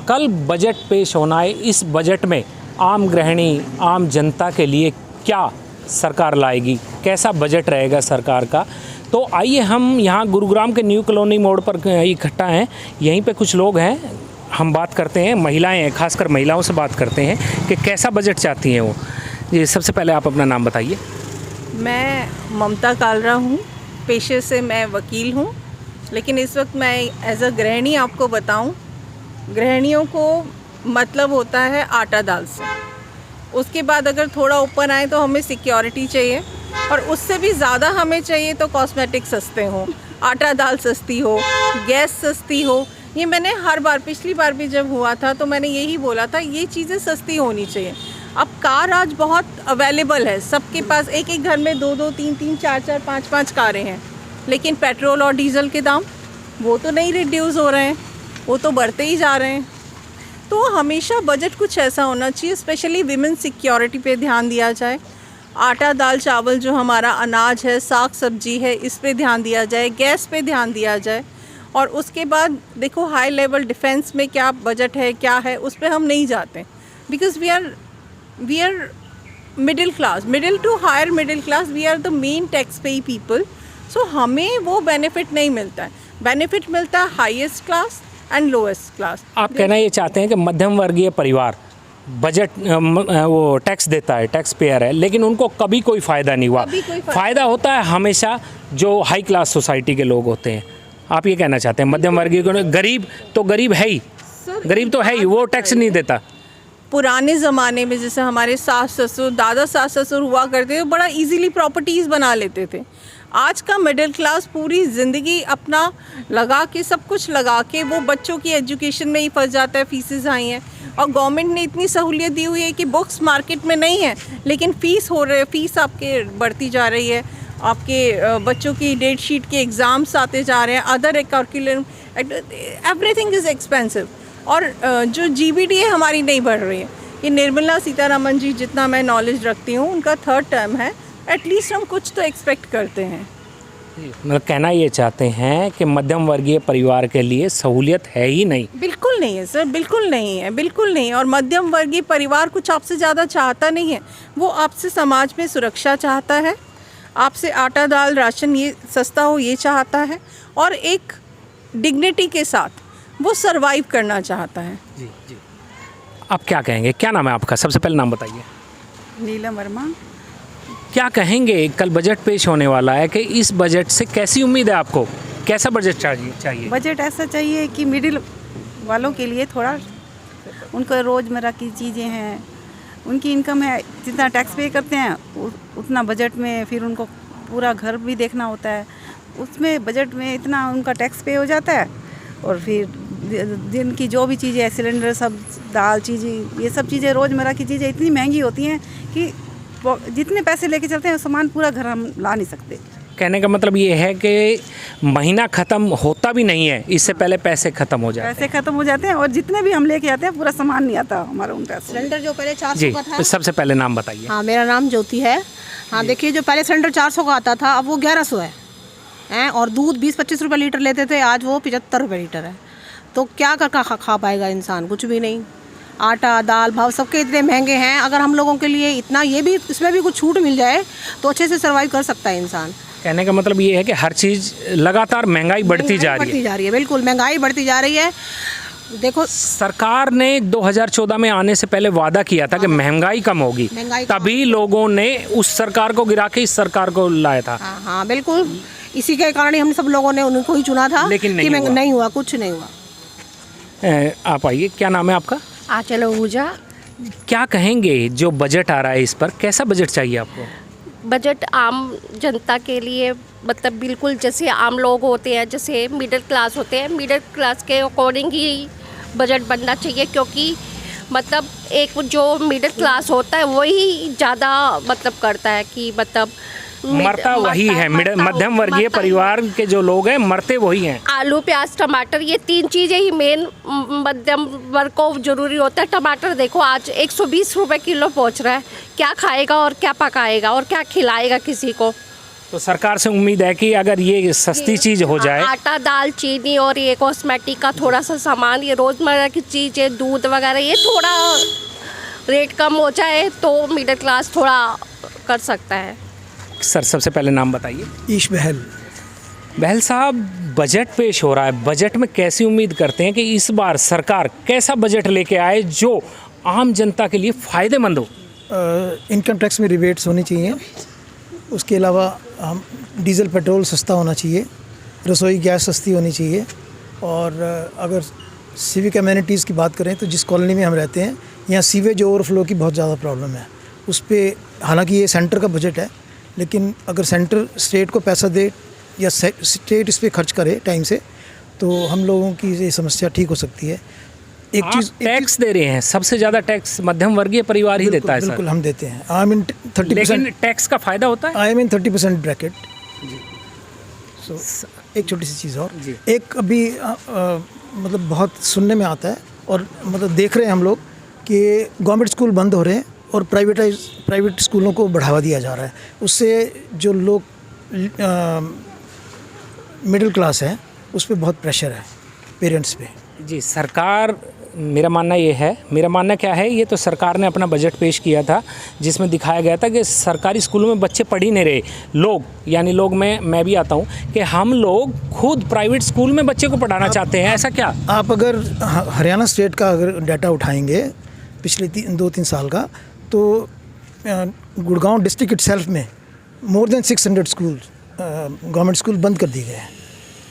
कल बजट पेश होना है, इस बजट में आम गृहिणी, आम जनता के लिए क्या सरकार लाएगी, कैसा बजट रहेगा सरकार का। तो आइए हम यहाँ गुरुग्राम के न्यू कॉलोनी मोड़ पर इकट्ठा हैं, यहीं पे कुछ लोग हैं, हम बात करते हैं, महिलाएं हैं, खासकर महिलाओं से बात करते हैं कि कैसा बजट चाहती हैं वो। जी, सबसे पहले आप अपना नाम बताइए। मैं ममता कालरा हूँ, पेशे से मैं वकील हूँ, लेकिन इस वक्त मैं एज अ गृहिणी आपको बताऊँ, गृहिणियों को मतलब होता है आटा दाल से। उसके बाद अगर थोड़ा ऊपर आए तो हमें सिक्योरिटी चाहिए, और उससे भी ज़्यादा हमें चाहिए तो कॉस्मेटिक सस्ते हों, आटा दाल सस्ती हो, गैस सस्ती हो। ये मैंने हर बार, पिछली बार भी जब हुआ था तो मैंने यही बोला था, ये चीज़ें सस्ती होनी चाहिए। अब कार आज बहुत अवेलेबल है, सबके पास एक एक घर में 2-2, 3-3, 4-4, 5-5 कारें हैं, लेकिन पेट्रोल और डीजल के दाम वो तो नहीं रिड्यूस हो रहे हैं, वो तो बढ़ते ही जा रहे हैं। तो हमेशा बजट कुछ ऐसा होना चाहिए, स्पेशली विमेन सिक्योरिटी पे ध्यान दिया जाए। आटा दाल चावल जो हमारा अनाज है, साग सब्जी है, इस पे ध्यान दिया जाए, गैस पे ध्यान दिया जाए। और उसके बाद देखो हाई लेवल डिफेंस में क्या बजट है, क्या है, उस पर हम नहीं जाते, because we are middle class, middle to higher middle class, we are the main tax payee people. So हमें वो बेनिफिट नहीं मिलता है, बेनिफिट मिलता है highest class and lowest class. आप कहना ये चाहते हैं कि मध्यम वर्गीय परिवार बजट वो टैक्स देता है, टैक्स पेयर है, लेकिन उनको कभी कोई फ़ायदा नहीं हुआ। फ़ायदा होता है हमेशा जो हाई क्लास सोसाइटी के लोग होते हैं। आप ये कहना चाहते हैं मध्यम वर्गीय को, गरीब तो गरीब है ही, गरीब तो है ही, वो टैक्स नहीं देता। पुराने ज़माने में जैसे हमारे सास ससुर, दादा सास ससुर हुआ करते थे, बड़ा इजीली प्रॉपर्टीज़ बना लेते थे। आज का मिडिल क्लास पूरी ज़िंदगी अपना लगा के, सब कुछ लगा के, वो बच्चों की एजुकेशन में ही फंस जाता है। फीसेस आई हैं और गवर्नमेंट ने इतनी सहूलियत दी हुई है कि बुक्स मार्केट में नहीं है, लेकिन फ़ीस हो रही है, फ़ीस आपके बढ़ती जा रही है, आपके बच्चों की डेट शीट के एग्ज़ाम्स आते जा रहे हैं, other curriculum, everything is expensive. और जो GBDA हमारी नहीं बढ़ रही है। ये निर्मला सीतारमण जी, जितना मैं नॉलेज रखती हूँ, उनका 3rd टर्म है, एटलीस्ट हम कुछ तो एक्सपेक्ट करते हैं। मतलब कहना ये चाहते हैं कि मध्यम वर्गीय परिवार के लिए सहूलियत है ही नहीं। बिल्कुल नहीं है सर, बिल्कुल नहीं है, बिल्कुल नहीं। और मध्यम वर्गीय परिवार कुछ आपसे ज़्यादा चाहता नहीं है, वो आपसे समाज में सुरक्षा चाहता है, आपसे आटा दाल राशन ये सस्ता हो ये चाहता है, और एक डिग्निटी के साथ वो सरवाइव करना चाहता है। जी जी, आप क्या कहेंगे, क्या नाम है आपका, सबसे पहले नाम बताइए। नीलम वर्मा। क्या कहेंगे, कल बजट पेश होने वाला है कि इस बजट से कैसी उम्मीद है आपको, कैसा बजट चाहिए? बजट ऐसा चाहिए कि मिडिल वालों के लिए थोड़ा, उनको रोज़मर्रा की चीज़ें हैं, उनकी इनकम है, जितना टैक्स पे करते हैं उतना बजट में फिर उनको पूरा घर भी देखना होता है, उसमें बजट में इतना उनका टैक्स पे हो जाता है। और फिर जिनकी जो भी चीज़ें, सिलेंडर, सब दाल चीज़ें, ये सब चीज़ें, रोज़मर्रा की चीज़ें इतनी महंगी होती हैं कि जितने पैसे लेके चलते हैं सामान पूरा घर हम ला नहीं सकते। कहने का मतलब ये है कि महीना ख़त्म होता भी नहीं है, इससे पहले पैसे ख़त्म हो जाते हैं। पैसे ख़त्म हो जाते हैं, और जितने भी हम लेके आते हैं पूरा सामान नहीं आता हमारा उन पैसों। सिलेंडर जो पहले 400 जी, का था। तो सबसे पहले नाम बताइए। हाँ, मेरा नाम ज्योति है। हाँ, देखिए जो पहले सिलेंडर 400 का आता था, अब वो 1100 है हैं, और दूध 20-25 रुपये लीटर लेते थे, आज वो 75 रुपये लीटर है। तो क्या कर खा पाएगा इंसान, कुछ भी नहीं। आटा दाल भाव सबके इतने महंगे हैं, अगर हम लोगों के लिए इतना, ये भी इसमें भी कुछ छूट मिल जाए तो अच्छे से सर्वाइव कर सकता है इंसान। कहने का मतलब ये है कि हर चीज़ लगातार महंगाई बढ़ती जा रही है। बिल्कुल महंगाई बढ़ती जा रही है। देखो, सरकार ने 2014 में आने से पहले वादा किया था कि महंगाई कम होगी, तभी लोगों ने उस सरकार को गिरा के इस सरकार को लाया था। हाँ बिल्कुल, इसी के कारण ही हम सब लोगों ने उनको ही चुना था, लेकिन नहीं हुआ, कुछ नहीं हुआ। आप आइए, क्या नाम है आपका? आंचल आहूजा। क्या कहेंगे जो बजट आ रहा है इस पर, कैसा बजट चाहिए आपको? बजट आम जनता के लिए, मतलब बिल्कुल जैसे आम लोग होते हैं, जैसे मिडिल क्लास होते हैं, मिडिल क्लास के अकॉर्डिंग ही बजट बनना चाहिए, क्योंकि मतलब एक जो मिडिल क्लास होता है वही ज़्यादा मतलब करता है कि मतलब मरता वही है, मध्यम वर्गीय परिवार के जो लोग हैं मरते वही हैं। आलू प्याज टमाटर, ये 3 चीज़ें ही मेन मध्यम वर्ग को जरूरी होता है। टमाटर देखो आज 120 रुपये किलो पहुंच रहा है, क्या खाएगा और क्या पकाएगा और क्या खिलाएगा किसी को। तो सरकार से उम्मीद है कि अगर ये सस्ती चीज़ हो जाए, आटा दाल चीनी और ये कॉस्मेटिक का थोड़ा सा सामान, ये रोज़मर्रा की चीज़ें दूध वगैरह, ये थोड़ा रेट कम हो जाए तो मिडिल क्लास थोड़ा कर सकता है। सर सबसे पहले नाम बताइए। ईश बहल। बहल साहब, बजट पेश हो रहा है, बजट में कैसी उम्मीद करते हैं कि इस बार सरकार कैसा बजट लेके आए जो आम जनता के लिए फ़ायदेमंद हो? इनकम टैक्स में रिबेट्स होनी चाहिए, उसके अलावा हम डीजल पेट्रोल सस्ता होना चाहिए, रसोई गैस सस्ती होनी चाहिए, और अगर सिविक एमेनिटीज़ की बात करें तो जिस कॉलोनी में हम रहते हैं यहाँ सीवेज ओवरफ्लो की बहुत ज़्यादा प्रॉब्लम है। उस पर हालांकि ये सेंटर का बजट है, लेकिन अगर सेंटर स्टेट को पैसा दे या स्टेट इस पर खर्च करे टाइम से तो हम लोगों की ये समस्या ठीक हो सकती है। एक चीज़ टैक्स दे रहे हैं, सबसे ज़्यादा टैक्स मध्यम वर्गीय परिवार ही देता है सर। बिल्कुल हम देते हैं। I mean 30%। लेकिन टैक्स का फ़ायदा होता है? I mean 30% bracket. सो एक छोटी सी चीज़ और, एक अभी मतलब बहुत सुनने में आता है और मतलब देख रहे हैं हम लोग कि गवर्नमेंट स्कूल बंद हो रहे हैं और प्राइवेट स्कूलों को बढ़ावा दिया जा रहा है। उससे जो लोग मिडिल क्लास है उस पर बहुत प्रेशर है पेरेंट्स पे। जी, सरकार, मेरा मानना क्या है, ये तो सरकार ने अपना बजट पेश किया था जिसमें दिखाया गया था कि सरकारी स्कूलों में बच्चे पढ़ ही नहीं रहे। लोग, यानी लोग में मैं भी आता हूँ कि हम लोग खुद प्राइवेट स्कूल में बच्चे को पढ़ाना चाहते हैं, ऐसा क्या? आप अगर हरियाणा स्टेट का अगर डाटा उठाएंगे पिछले 2-3 साल का, तो गुड़गांव डिस्ट्रिक्ट इटसेल्फ में more than 600 school government school बंद कर दिए गए हैं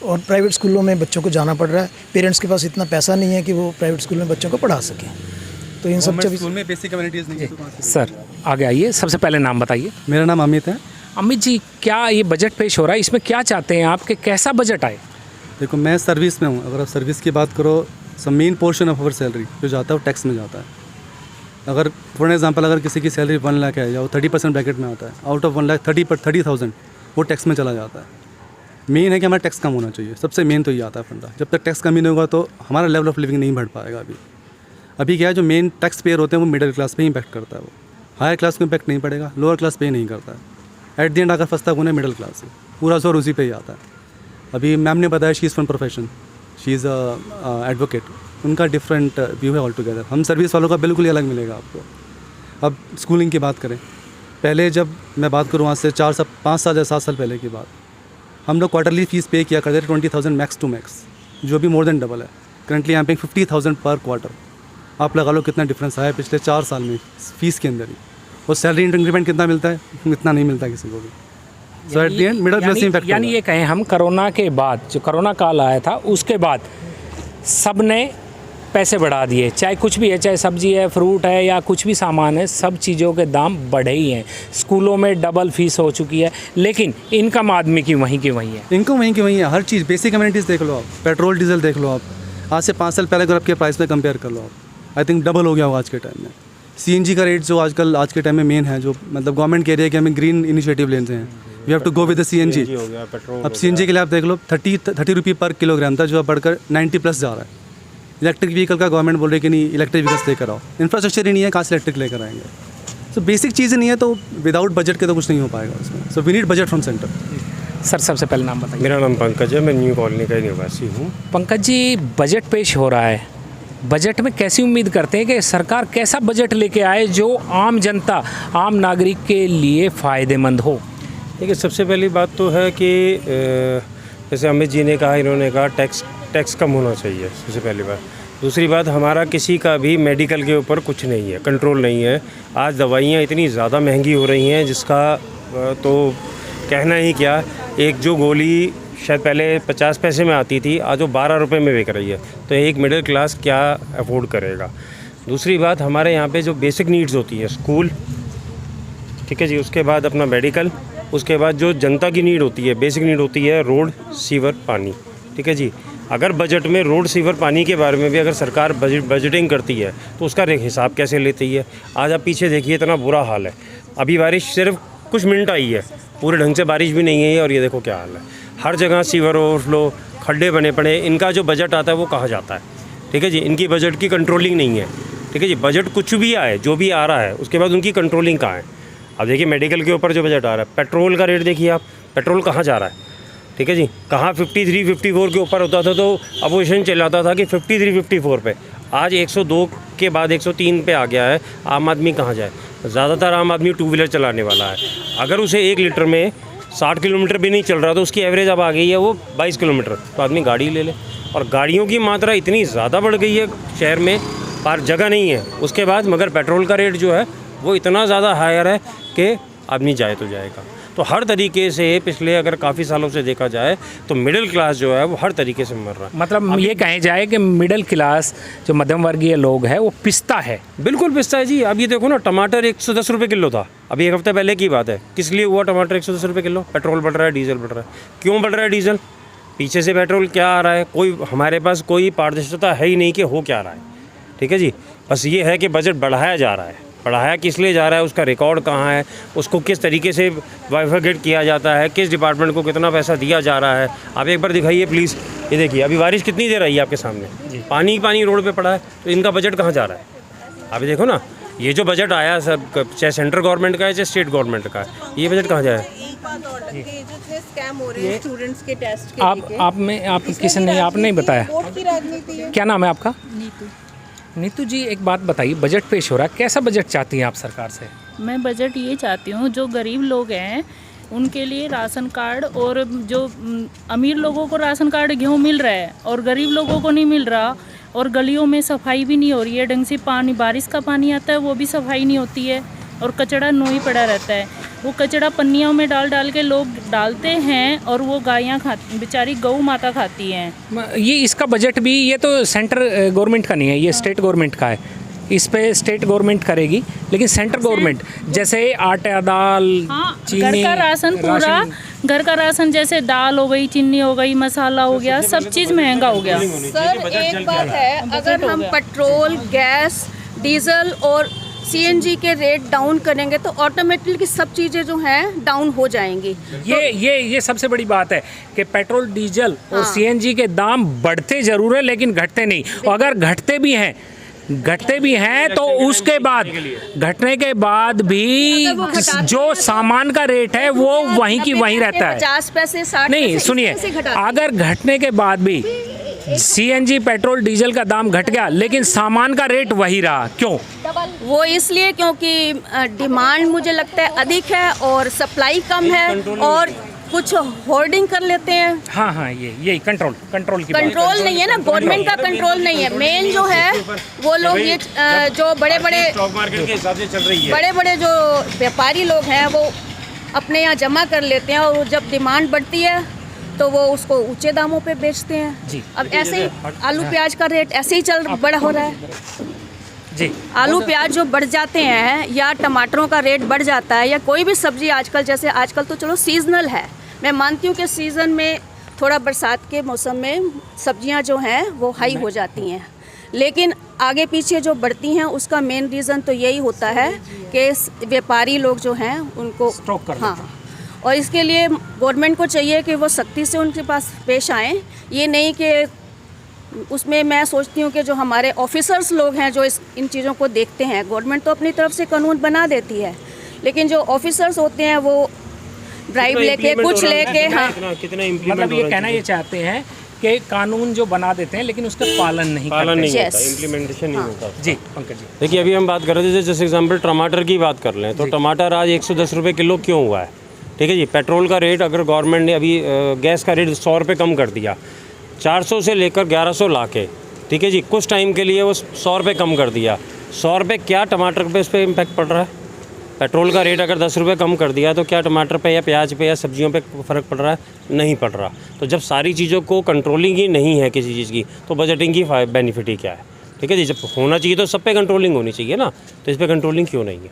और प्राइवेट स्कूलों में बच्चों को जाना पड़ रहा है। पेरेंट्स के पास इतना पैसा नहीं है कि वो प्राइवेट स्कूल में बच्चों को पढ़ा सकें। तो इन सब स्कूल में बेसिक कम्युनिटीज़ नहीं है। सर आगे आइए, सबसे पहले नाम बताइए। मेरा नाम अमित है। अमित जी, क्या ये बजट पेश हो रहा है, इसमें क्या चाहते हैं आप कि कैसा बजट आए? देखो, मैं सर्विस में हूँ। अगर आप सर्विस की बात करो, सब main portion of our salary जो जाता है वो टैक्स में जाता है। अगर फॉर एग्जांपल अगर किसी की सैलरी 1 लाख है या वो 30% ब्रैकेट में आता है, आउट ऑफ 1 लाख 30,000 वो टैक्स में चला जाता है। मेन है कि हमारा टैक्स कम होना चाहिए, सबसे मेन तो ये आता है फंडा। जब तक टैक्स कम ही नहीं होगा तो हमारा लेवल ऑफ लिविंग नहीं बढ़ पाएगा। अभी क्या है, जो मेन टैक्स पेयर होते हैं वो मिडिल क्लास पे ही इम्पैक्ट करता है। वो हायर क्लास को इम्पैक्ट नहीं पड़ेगा, लोअर क्लास पे ही नहीं करता है। एट द एंड अगर फंसता कौन है, मिडिल क्लास से, पूरा जोर उसी पे ही आता है। अभी मैम ने बताया she is from profession, she is advocate, उनका डिफरेंट व्यू है ऑल टुगेदर। हम सर्विस वालों का बिल्कुल ही अलग मिलेगा आपको। अब स्कूलिंग की बात करें, पहले जब मैं बात करूँ आज से 5 साल या 7 साल पहले की बात, हम लोग क्वार्टरली फीस पे किया करते थे 20,000 मैक्स टू मैक्स, जो भी मोर देन डबल है। करंटली यहाँ पे 50,000 पर क्वार्टर। आप लगा लो कितना डिफरेंस आया पिछले 4 साल में फीस के अंदर ही। और सैलरी इंक्रीमेंट कितना मिलता है? इतना नहीं मिलता किसी को भी। So at the end middle class impact. यानी ये कहें हम कोरोना के बाद, जो कोरोना काल आया था उसके बाद सब ने पैसे बढ़ा दिए, चाहे कुछ भी है, चाहे सब्जी है, फ्रूट है या कुछ भी सामान है, सब चीज़ों के दाम बढ़े ही हैं। स्कूलों में डबल फीस हो चुकी है, लेकिन इनकम आदमी की वहीं की वहीं है। इनकम वहीं की वहीं है। हर चीज़, बेसिक कम्युनिटीज़ देख लो आप, पेट्रोल डीजल देख लो आप। आज से 5 साल पहले अगर आपके प्राइस पे कंपेयर कर लो आप, आई थिंक डबल हो गया होगा आज के टाइम में। CNG का रेट जो आजकल आज के टाइम में मेन है, जो मतलब गवर्नमेंट कह रही है कि हमें ग्रीन इनिशिएटिव लेते हैं, we have to go with the CNG। अब CNG के लिए आप देख लो 30 रुपये पर किलोग्राम था, जो अब बढ़कर 90+ जा रहा है। इलेक्ट्रिक व्हीकल का गवर्नमेंट बोल रही है कि नहीं, इलेक्ट्रिक व्हीकल्स लेकर आओ। इंफ्रास्ट्रक्चर ही नहीं है, कहाँ से इलेक्ट्रिक लेकर आएंगे? सो बेसिक चीज़ें नहीं है, तो विदाउट बजट के तो कुछ नहीं हो पाएगा उसमें। So we need budget from centre. Sir सबसे पहले नाम बताइए। मेरा नाम पंकज है, मैं न्यू कॉलोनी का निवासी हूँ। पंकज जी, बजट पेश हो रहा है, बजट में कैसी उम्मीद करते हैं कि सरकार कैसा बजट लेके आए जो आम जनता, आम नागरिक के लिए फ़ायदेमंद हो? देखिए, सबसे पहली बात तो है कि जैसे अमित जी ने कहा, इन्होंने कहा टैक्स कम होना चाहिए, सबसे पहली बात। दूसरी बात, हमारा किसी का भी मेडिकल के ऊपर कुछ नहीं है, कंट्रोल नहीं है। आज दवाइयाँ इतनी ज़्यादा महंगी हो रही हैं जिसका तो कहना ही क्या। एक जो गोली शायद पहले 50 पैसे में आती थी, आज वो 12 रुपये में बिक रही है। तो एक मिडिल क्लास क्या अफोर्ड करेगा? दूसरी बात, हमारे यहाँ पे जो बेसिक नीड्स होती है, स्कूल, ठीक है जी, उसके बाद अपना मेडिकल, उसके बाद जो जनता की नीड होती है, बेसिक नीड होती है रोड, सीवर, पानी, ठीक है जी। अगर बजट में रोड, सीवर, पानी के बारे में भी अगर सरकार बजटिंग करती है तो उसका हिसाब कैसे लेती है? आज आप पीछे देखिए, इतना बुरा हाल है। अभी बारिश सिर्फ कुछ मिनट आई है, पूरे ढंग से बारिश भी नहीं है और ये देखो क्या हाल है। हर जगह सीवर ओवरफ्लो, खड्डे बने पड़े। इनका जो बजट आता है वो कहाँ जाता है? ठीक है जी, इनकी बजट की कंट्रोलिंग नहीं है। ठीक है जी, बजट कुछ भी आए, जो भी आ रहा है, उसके बाद उनकी कंट्रोलिंग कहाँ है? अब देखिए, मेडिकल के ऊपर जो बजट आ रहा है, पेट्रोल का रेट देखिए आप, पेट्रोल कहाँ जा रहा है, ठीक है जी। कहाँ 53, 54 के ऊपर होता था तो अपोजिशन चिल्लाता था कि 53, 54 पे, आज 102 के बाद 103 पे आ गया है। आम आदमी कहाँ जाए? ज़्यादातर आम आदमी टू व्हीलर चलाने वाला है। अगर उसे 1 लीटर में 60 किलोमीटर भी नहीं चल रहा तो उसकी एवरेज अब आ गई है वो 22 किलोमीटर, तो आदमी गाड़ी ले ले। और गाड़ियों की मात्रा इतनी ज़्यादा बढ़ गई है शहर में, पर जगह नहीं है। उसके बाद मगर पेट्रोल का रेट जो है वो इतना ज़्यादा हायर है कि आदमी जाए तो जाएगा। तो हर तरीके से पिछले अगर काफ़ी सालों से देखा जाए तो मिडिल क्लास जो है वो हर तरीके से मर रहा है। मतलब ये कहे जाए कि मिडिल क्लास जो मध्यम वर्गीय लोग हैं वो पिसता है। बिल्कुल पिसता है जी। अब ये देखो ना, टमाटर 110 रुपये किलो था, अभी 1 हफ्ते पहले की बात है। किस लिए हुआ टमाटर 110 रुपये किलो? पेट्रोल बढ़ रहा है, डीजल बढ़ रहा है। क्यों बढ़ रहा है डीजल? पीछे से पेट्रोल क्या आ रहा है, कोई हमारे पास कोई पारदर्शिता है ही नहीं कि हो क्या रहा है, ठीक है जी। बस ये है कि बजट बढ़ाया जा रहा है। बढ़ाया किस लिए जा रहा है, उसका रिकॉर्ड कहाँ है, उसको किस तरीके से बाइफरकेट किया जाता है, किस डिपार्टमेंट को कितना पैसा दिया जा रहा है, आप एक बार दिखाइए प्लीज़। ये देखिए अभी बारिश कितनी देर आई है आपके सामने, पानी पानी रोड पे पड़ा है, तो इनका बजट कहाँ जा रहा है? आप देखो ना, ये जो बजट आया सब, चाहे सेंट्रल गवर्नमेंट का है चाहे स्टेट गवर्नमेंट का है, ये बजट कहाँ जाए? एक बात और लगती है, जितने स्कैम हो रहे हैं स्टूडेंट्स के टेस्ट के लेके, आप किसी ने आपने नहीं बताया। वोट की राजनीति है। क्या नाम है आपका? नीतू जी, एक बात बताइए, बजट पेश हो रहा है, कैसा बजट चाहती हैं आप सरकार से? मैं बजट ये चाहती हूँ, जो गरीब लोग हैं उनके लिए राशन कार्ड, और जो अमीर लोगों को राशन कार्ड गेहूँ मिल रहा है और गरीब लोगों को नहीं मिल रहा, और गलियों में सफाई भी नहीं हो रही है ढंग से। पानी, बारिश का पानी आता है वो भी सफाई नहीं होती है, और कचड़ा नो ही पड़ा रहता है। वो कचड़ा पन्नियों में डाल डाल के लोग डालते हैं, और वो गायें खाती, बेचारी गौ माता खाती हैं। ये इसका बजट भी, ये तो सेंट्रल गवर्नमेंट का नहीं है, ये स्टेट गवर्नमेंट का है। इस पे स्टेट गवर्नमेंट करेगी, लेकिन सेंट्रल गवर्नमेंट जैसे आटा, दाल, चीनी, घर का राशन पूरा, घर का राशन जैसे दाल हो गई, चीनी हो गई, मसाला हो गया, सब चीज़ महंगा हो गया। सर एक बात है, अगर हम पेट्रोल, गैस, डीजल और सीएनजी के रेट डाउन करेंगे तो ऑटोमेटिकली सब चीज़ें जो हैं डाउन हो जाएंगी। ये सबसे बड़ी बात है कि पेट्रोल, डीजल और सीएनजी के दाम बढ़ते ज़रूर है लेकिन घटते नहीं। और अगर घटते भी हैं तो उसके बाद, घटने के बाद भी जो सामान का रेट है वो वहीं की वहीं रहता है। 50 पैसे, 60 नहीं, सुनिए, अगर घटने के बाद भी सीएनजी, पेट्रोल, डीजल का दाम घट गया लेकिन सामान का रेट वही रहा, क्यों? वो इसलिए क्योंकि डिमांड मुझे लगता है अधिक है और सप्लाई कम है, और कुछ होर्डिंग कर लेते हैं। हाँ, यही कंट्रोल की कंट्रोल नहीं है ना, गवर्नमेंट का कंट्रोल नहीं है। मेन जो है वो लोग ये जो बड़े बड़े स्टॉक मार्केट के हिसाब से चल रही है, बड़े बड़े जो व्यापारी लोग हैं वो अपने यहाँ जमा कर लेते हैं, और जब डिमांड बढ़ती है तो वो उसको ऊंचे दामों पे बेचते हैं जी। अब ऐसे ही आलू प्याज का रेट ऐसे ही बड़ा हो रहा है जी। आलू प्याज जो बढ़ जाते हैं, या टमाटरों का रेट बढ़ जाता है, या कोई भी सब्जी आजकल, जैसे आजकल तो चलो सीजनल है, मैं मानती हूँ कि सीज़न में थोड़ा बरसात के मौसम में सब्जियाँ जो हैं वो हाई हो जाती हैं, लेकिन आगे पीछे जो बढ़ती हैं उसका मेन रीज़न तो यही होता है कि व्यापारी लोग जो हैं उनको स्टॉक कर, हाँ, और इसके लिए गवर्नमेंट को चाहिए कि वो सख्ती से उनके पास पेश आएँ। ये नहीं कि उसमें मैं सोचती हूँ कि जो हमारे ऑफिसर्स लोग हैं जो इन चीज़ों को देखते हैं, गवर्नमेंट तो अपनी तरफ से कानून बना देती है, लेकिन जो ऑफिसर्स होते हैं वो ब्राइब लेके, कुछ लेके, हाँ, मतलब ये कहना ये चाहते हैं कि कानून जो बना देते हैं लेकिन उसका पालन नहीं होता, Yes. इम्प्लीमेंटेशन नहीं होता। जी पंकज जी, देखिए अभी हम बात कर रहे थे, जैसे एग्जांपल टमाटर की बात कर लें तो टमाटर आज 110 रुपये किलो क्यों हुआ है, ठीक है जी। पेट्रोल का रेट अगर गवर्नमेंट ने अभी गैस का रेट 100 रुपये कम कर दिया, 400 से लेकर 1100 ला के, ठीक है जी, कुछ टाइम के लिए वो 100 रुपये कम कर दिया। 100 रुपये क्या टमाटर पे, इस पर इम्पैक्ट पड़ रहा है? पेट्रोल का रेट अगर 10 रुपये कम कर दिया तो क्या टमाटर पे या प्याज पे या सब्जियों पे फ़र्क पड़ रहा है? नहीं पड़ रहा। तो जब सारी चीज़ों को कंट्रोलिंग ही नहीं है किसी चीज़ की, तो बजटिंग की बेनिफिट ही क्या है? ठीक है जी, जब होना चाहिए तो सब पे कंट्रोलिंग होनी चाहिए ना, तो इस पर कंट्रोलिंग क्यों नहीं है?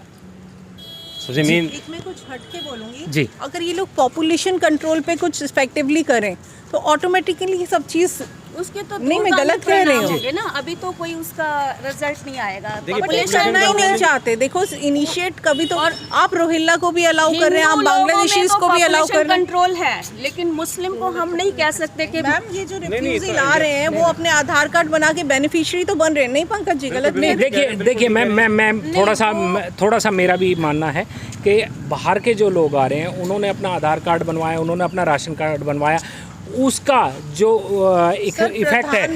सबसे मेन एक मैं कुछ हट के बोलूँगी जी। अगर ये लोग पॉपुलेशन कंट्रोल पे कुछ इफेक्टिवली करें तो ऑटोमेटिकली सब चीज़ उसके तो नहीं, मैं गलत कह रही हूँ। होंगे ना, अभी तो कोई उसका रिजल्ट नहीं आएगा। करना ही नहीं चाहते। देखो इनिशिएट कभी तो आप रोहिल्ला को भी अलाउ कर रहे हैं, आप बांग्लादेशीज को भी अलाउ कर रहे हैं। कंट्रोल है, लेकिन मुस्लिम को हम नहीं कह सकते कि मैम ये जो रिफ्यूजी ला रहे हैं वो अपने आधार कार्ड बना के बेनिफिशियरी तो बन रहे हैं। नहीं पंकज जी गलत नहीं। देखिए मैं थोड़ा सा मेरा भी मानना है कि बाहर के जो लोग आ रहे हैं उन्होंने अपना आधार कार्ड बनवाया, उन्होंने अपना राशन कार्ड बनवाया, उसका जो इफेक्ट है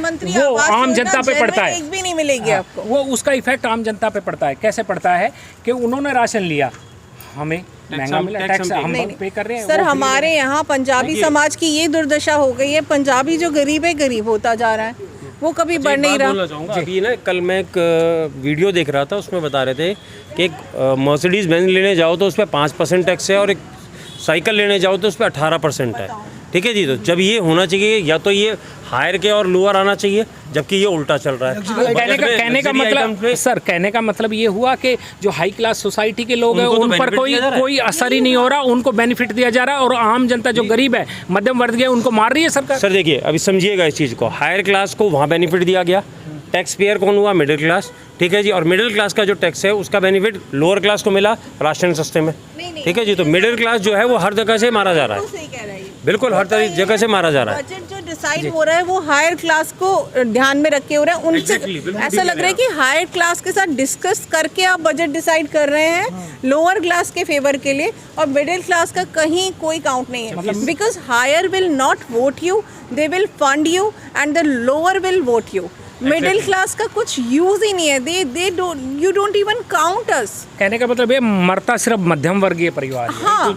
वो आम जनता पे पड़ता है। एक भी नहीं मिलेगी आपको। वो उसका इफेक्ट आम जनता पे पड़ता है। कैसे पड़ता है कि उन्होंने राशन लिया, हमें महंगा मिला, टैक्स हम पे कर रहे हैं। सर हमारे यहाँ पंजाबी समाज की ये दुर्दशा हो गई है, पंजाबी जो गरीब है गरीब होता जा रहा है, वो कभी बढ़ नहीं रहा। बोलना चाहूँगा अभी ना, कल मैं एक वीडियो देख रहा था, उसमें बता रहे थे कि एक मर्सिडीज़ बेंज लेने जाओ तो उस पर 5% टैक्स है और एक साइकिल लेने जाओ तो उस पर 18% है। ठीक है जी, तो जब ये होना चाहिए या तो ये हायर के और लोअर आना चाहिए, जबकि ये उल्टा चल रहा है। कहने का मतलब ये हुआ कि जो हाई क्लास सोसाइटी के लोग हैं उन पर कोई असर ही नहीं हो रहा, उनको बेनिफिट दिया जा रहा है, और आम जनता जो गरीब है, मध्यम वर्ग है, उनको मार रही है सरकार। सर देखिए, अभी समझिएगा इस चीज़ को, हायर क्लास को वहाँ बेनिफिट दिया गया, टैक्स पेयर कौन हुआ? Middle class. ठीक है जी, और मिडिल क्लास का जो टैक्स है उसका बेनिफिट लोअर क्लास को मिला राशन सस्ते में। ठीक है जी, तो मिडिल क्लास जो है वो हर जगह से मारा जा रहा है, बिल्कुल हर जगह से मारा जा रहा है। बजट जो डिसाइड हो रहा है वो हायर क्लास को ध्यान में रख के हो रहा है। उनसे ऐसा लग रहा है कि हायर क्लास के साथ डिस्कस करके आप बजट डिसाइड कर रहे हैं लोअर क्लास के फेवर के लिए, और मिडिल क्लास का कहीं कोई काउंट नहीं है। Because higher will not vote you, they will fund you, and the lower will vote you. Middle class का कुछ यूज ही नहीं है, you don't even count us. कहने का मतलब ये मरता सिर्फ मध्यम वर्गीय परिवार है। हाँ,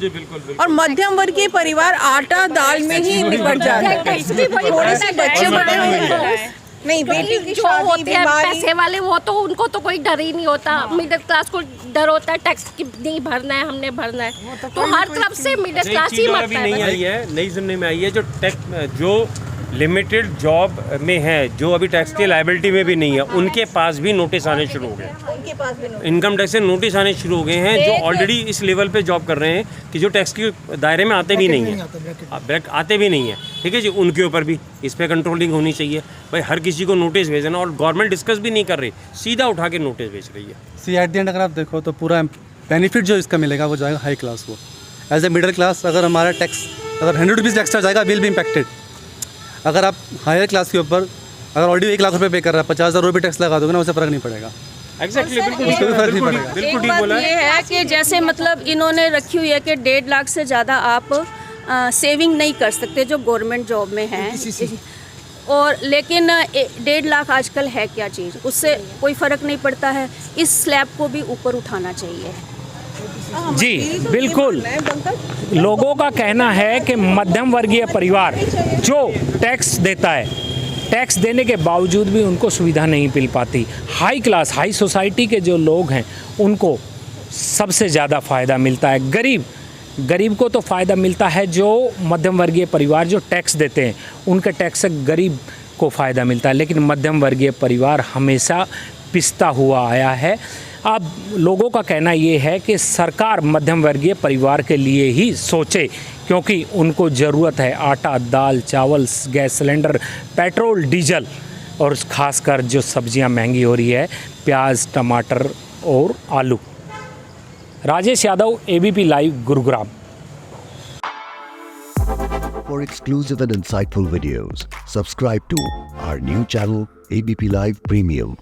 और मध्यम वर्गीय परिवार आटा दाल में ही निपट जाता है। थोड़े से बच्चे बड़े हुए नहीं, बेटी की जो शादी, होते हैं बीमारी, पैसे वाले, वो तो उनको तो कोई डर ही नहीं होता। मिडिल क्लास को डर होता है टैक्स की, नहीं भरना है, हमने भरना है, तो हर तरफ से मिडिल क्लास ही मरता है। नहीं आई है, नई सुनने में आई है, जो टैक्स जो लिमिटेड जॉब में है, जो अभी टैक्स की लायबिलिटी में भी नहीं है, उनके पास भी नोटिस आने शुरू हो गए। इनकम टैक्स से नोटिस आने शुरू हो गए हैं, जो ऑलरेडी इस लेवल पे जॉब कर रहे हैं कि जो टैक्स के दायरे में आते भी नहीं है, आते भी नहीं है। ठीक है जी, उनके ऊपर भी इस पर कंट्रोलिंग होनी चाहिए। भाई हर किसी को नोटिस भेजना, और गवर्नमेंट डिस्कस भी नहीं कर रही, सीधा उठा के नोटिस भेज रही है। सी एट द एंड अगर आप देखो तो पूरा बेनिफिट जो इसका मिलेगा वो जाएगा हाई क्लास को। एज ए मिडिल क्लास अगर हमारा टैक्स अगर 100 रुपीज़ एक्स्ट्रा जाएगा, विल बी इम्पैक्टेड। अगर आप हायर क्लास के ऊपर अगर ऑलरेडी 1 लाख रुपए पे कर रहा है, 50,000 रुपये टैक्स लगा दोगे ना, उससे फ़र्क नहीं पड़ेगा। एग्जैक्टली, बिल्कुल फर्क नहीं पड़ेगा। बिल्कुल ठीक बोला ये है कि जैसे मतलब इन्होंने रखी हुई है कि 1.5 लाख से ज़्यादा आप सेविंग नहीं कर सकते जो गवर्नमेंट जॉब में हैं, और लेकिन 1.5 लाख आजकल है क्या चीज़, उससे कोई फ़र्क नहीं पड़ता है। इस स्लैब को भी ऊपर उठाना चाहिए। जी बिल्कुल, लोगों का कहना है कि मध्यम वर्गीय परिवार जो टैक्स देता है, टैक्स देने के बावजूद भी उनको सुविधा नहीं मिल पाती। हाई क्लास, हाई सोसाइटी के जो लोग हैं उनको सबसे ज़्यादा फ़ायदा मिलता है। गरीब को तो फ़ायदा मिलता है, जो मध्यम वर्गीय परिवार जो टैक्स देते हैं उनके टैक्स से गरीब को फ़ायदा मिलता है, लेकिन मध्यम वर्गीय परिवार हमेशा पिसता हुआ आया है। अब लोगों का कहना ये है कि सरकार मध्यम वर्गीय परिवार के लिए ही सोचे, क्योंकि उनको ज़रूरत है आटा, दाल, चावल, गैस सिलेंडर, पेट्रोल, डीजल, और ख़ासकर जो सब्जियां महंगी हो रही है, प्याज, टमाटर और आलू। Rajesh Yadav, ABP live, Gurugram. For exclusive and insightful videos, subscribe to our new channel ABP Live Premium.